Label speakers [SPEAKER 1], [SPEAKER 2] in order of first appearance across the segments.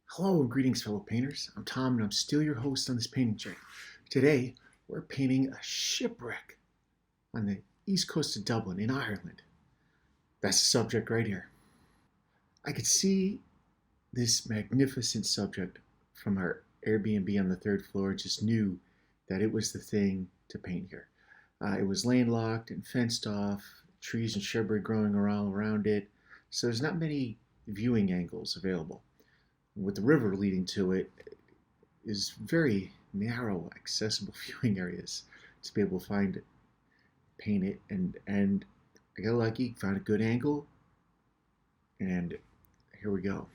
[SPEAKER 1] Hello and greetings, fellow painters. I'm Tom and I'm still your host on this painting trip. Today, we're painting a shipwreck on the east coast of Dublin in Ireland. That's the subject right here. I could see this magnificent subject from our Airbnb on the third floor, just knew that it was the thing to paint here. It was landlocked and fenced off, trees and shrubbery growing around it, so there's not many viewing angles available. With the river leading to it is very narrow, accessible viewing areas to be able to find it, paint it, and I got lucky, found a good angle, and here we go.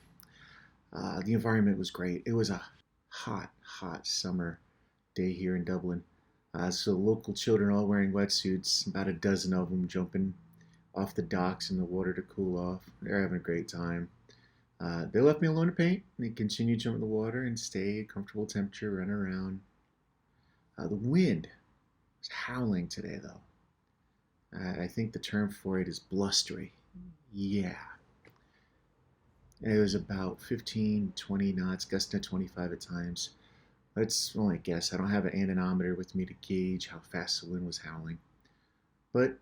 [SPEAKER 1] The environment was great. It was a hot summer day here in Dublin. So local children all wearing wetsuits, about a dozen of them jumping off the docks in the water to cool off. They're having a great time. They left me alone to paint. They continued to jump in the water and stay at comfortable temperature, run around. The wind was howling today, though. I think the term for it is blustery. Yeah. It was about 15, 20 knots, gusting to 25 at times. That's only a guess. I don't have an anemometer with me to gauge how fast the wind was howling. But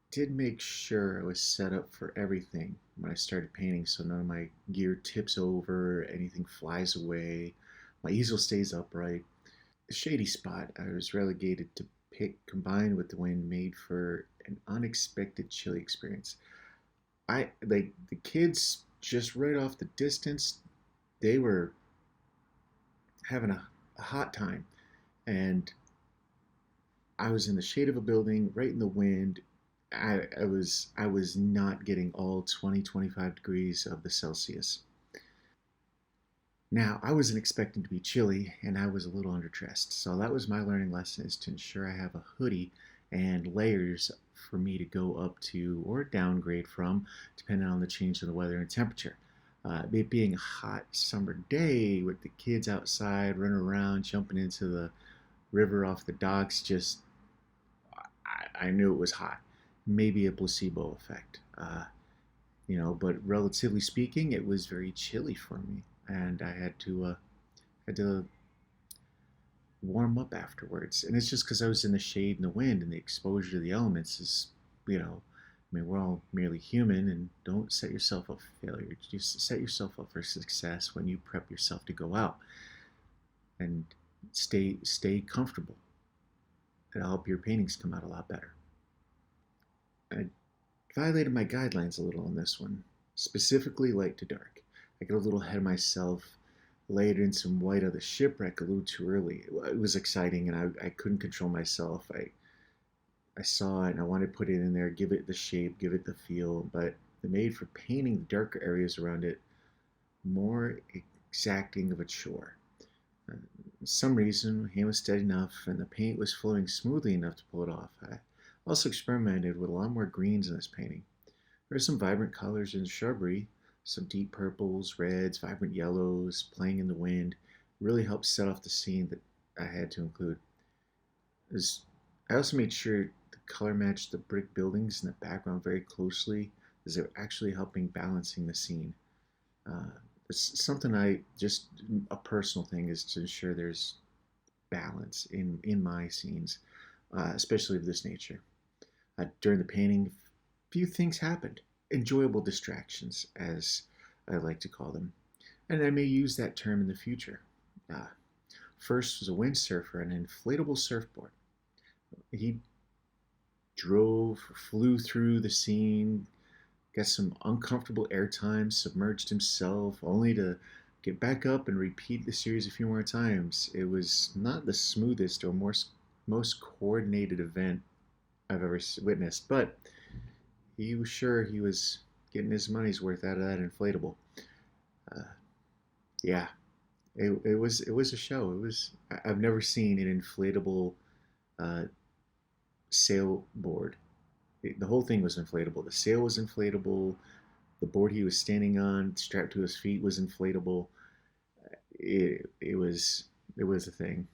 [SPEAKER 1] did make sure I was set up for everything when I started painting, so none of my gear tips over, anything flies away, my easel stays upright. The shady spot I was relegated to pick, combined with the wind, made for an unexpected chilly experience. The kids, just right off the distance, they were having a hot time, and I was in the shade of a building, right in the wind. I was not getting all 20-25 degrees of the Celsius. Now, I wasn't expecting to be chilly, and I was a little underdressed. So that was my learning lesson, is to ensure I have a hoodie and layers for me to go up to or downgrade from, depending on the change in the weather and temperature. It being a hot summer day with the kids outside running around, jumping into the river off the docks, I knew it was hot. Maybe a placebo effect, but relatively speaking, it was very chilly for me, and I had to warm up afterwards. And it's just because I was in the shade and the wind, and the exposure to the elements is, we're all merely human, and don't set yourself up for failure. Just set yourself up for success when you prep yourself to go out, and stay comfortable. It'll help your paintings come out a lot better. I violated my guidelines a little on this one, specifically light to dark. I got a little ahead of myself, layered in some white of the shipwreck a little too early. It was exciting, and I couldn't control myself. I saw it, and I wanted to put it in there, give it the shape, give it the feel, but it made for painting the darker areas around it more exacting of a chore. For some reason, my hand was steady enough, and the paint was flowing smoothly enough to pull it off. I also experimented with a lot more greens in this painting. There are some vibrant colors in the shrubbery, some deep purples, reds, vibrant yellows, playing in the wind. It really helped set off the scene that I had to include. I also made sure the color matched the brick buildings in the background very closely, as they were actually helping balancing the scene. It's something a personal thing, is to ensure there's balance in my scenes, especially of this nature. During the painting, few things happened. Enjoyable distractions, as I like to call them. And I may use that term in the future. First was a windsurfer on an inflatable surfboard. He flew through the scene, got some uncomfortable airtime, submerged himself, only to get back up and repeat the series a few more times. It was not the smoothest or most coordinated event I've ever witnessed, but he was sure he was getting his money's worth out of that inflatable. Uh, yeah, it was a show. I've never seen an inflatable uh, sailboard. The whole thing was inflatable. The sail was inflatable. The board he was standing on, strapped to his feet, was inflatable. It was a thing.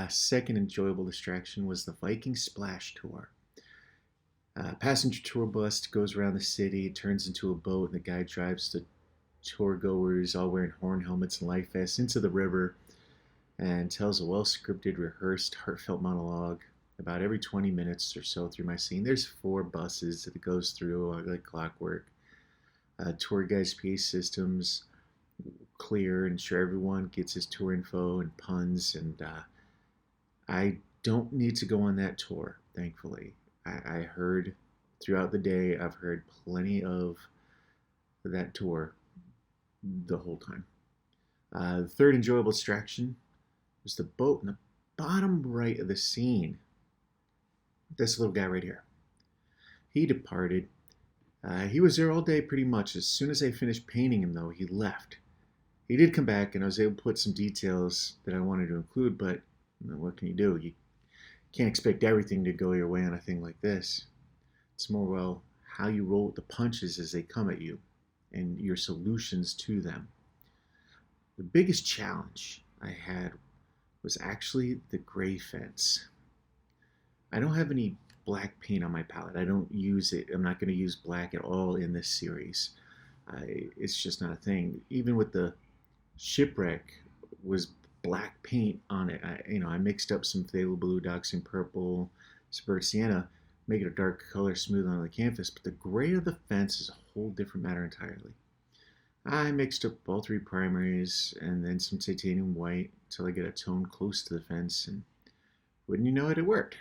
[SPEAKER 1] Second enjoyable distraction was the Viking Splash Tour. Passenger tour bus goes around the city, turns into a boat, and the guy drives the tour goers, all wearing horn helmets and life vests, into the river and tells a well scripted, rehearsed, heartfelt monologue about every 20 minutes or so through my scene. There's 4 buses that it goes through like clockwork. Tour guide's PA systems clear and sure everyone gets his tour info and puns. And I don't need to go on that tour, thankfully. I heard throughout the day, I've heard plenty of that tour the whole time. The third enjoyable distraction was the boat in the bottom right of the scene. This little guy right here. He departed. He was there all day pretty much. As soon as I finished painting him, though, he left. He did come back, and I was able to put some details that I wanted to include, but what can you do? You can't expect everything to go your way on a thing like this. It's more, well, how you roll with the punches as they come at you and your solutions to them. The biggest challenge I had was actually the gray fence. I don't have any black paint on my palette. I don't use it. I'm not going to use black at all in this series. It's just not a thing. Even with the shipwreck was black paint on it. I mixed up some phthalo blue, dioxin purple, spurred sienna, make it a dark color, smooth on the canvas. But the gray of the fence is a whole different matter entirely. I mixed up all 3 primaries and then some titanium white until I get a tone close to the fence, and wouldn't you know it, it worked.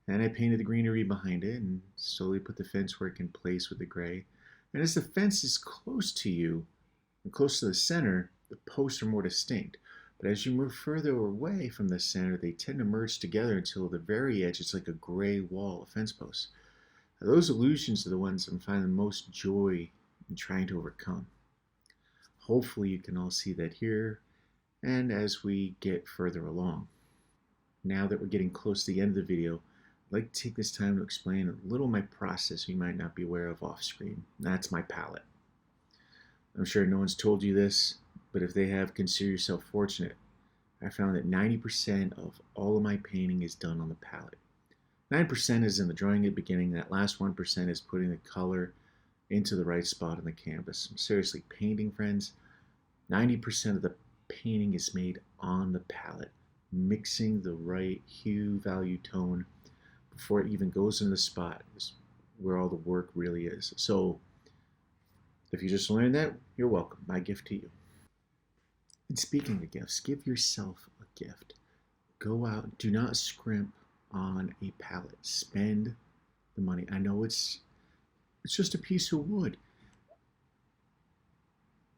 [SPEAKER 1] And I painted the greenery behind it and slowly put the fence work in place with the gray. And as the fence is close to you and close to the center, the posts are more distinct. But as you move further away from the center, they tend to merge together until the very edge is like a gray wall of fence posts. Now, those illusions are the ones I'm finding the most joy in trying to overcome. Hopefully you can all see that here and as we get further along. Now that we're getting close to the end of the video, I'd like to take this time to explain a little of my process you might not be aware of off screen. That's my palette. I'm sure no one's told you this, but if they have, consider yourself fortunate. I found that 90% of all of my painting is done on the palette. 9% is in the drawing at the beginning. That last 1% is putting the color into the right spot on the canvas. I'm seriously, painting, friends, 90% of the painting is made on the palette, mixing the right hue, value, tone before it even goes into the spot is where all the work really is. So if you just learned that, you're welcome. My gift to you. And speaking of gifts, give yourself a gift. Go out. Do not scrimp on a palette. Spend the money. I know it's just a piece of wood.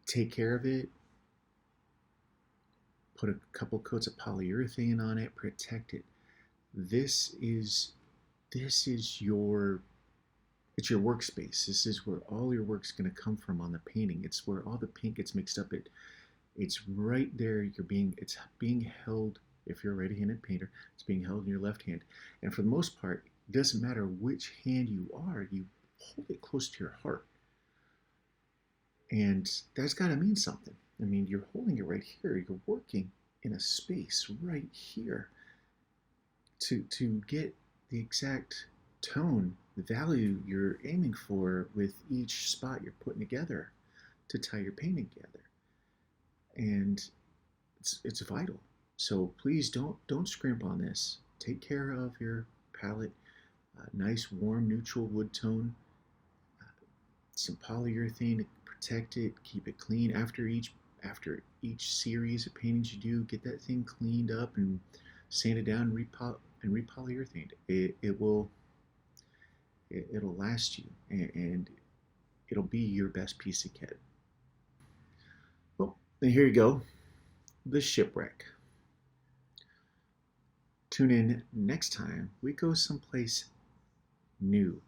[SPEAKER 1] Take care of it. Put a couple coats of polyurethane on it. Protect it. This is your workspace. This is where all your work's going to come from on the painting. It's where all the paint gets mixed up. It's right there. It's being held. If you're a right-handed painter, it's being held in your left hand. And for the most part, it doesn't matter which hand you are. You hold it close to your heart, and that's got to mean something. I mean, you're holding it right here. You're working in a space right here to get the exact tone, the value you're aiming for with each spot you're putting together to tie your painting together. And it's vital. So please don't scrimp on this. Take care of your palette. Nice, warm, neutral wood tone. Some polyurethane to protect it, keep it clean. After each series of paintings you do, get that thing cleaned up and sanded down and repolyurethane. It It'll last you, and it'll be your best piece of kit. Well, then here you go, the shipwreck. Tune in next time we go someplace new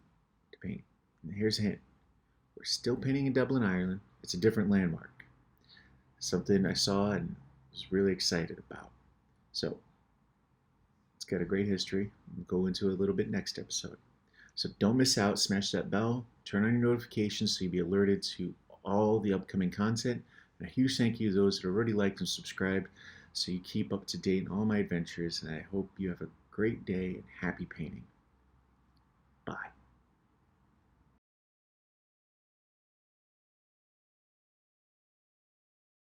[SPEAKER 1] to paint. And here's a hint. We're still painting in Dublin, Ireland. It's a different landmark. Something I saw and was really excited about. So it's got a great history. We'll go into it a little bit next episode. So don't miss out. Smash that bell. Turn on your notifications so you'll be alerted to all the upcoming content. And a huge thank you to those that already liked and subscribed so you keep up to date on all my adventures. And I hope you have a great day and happy painting. Bye.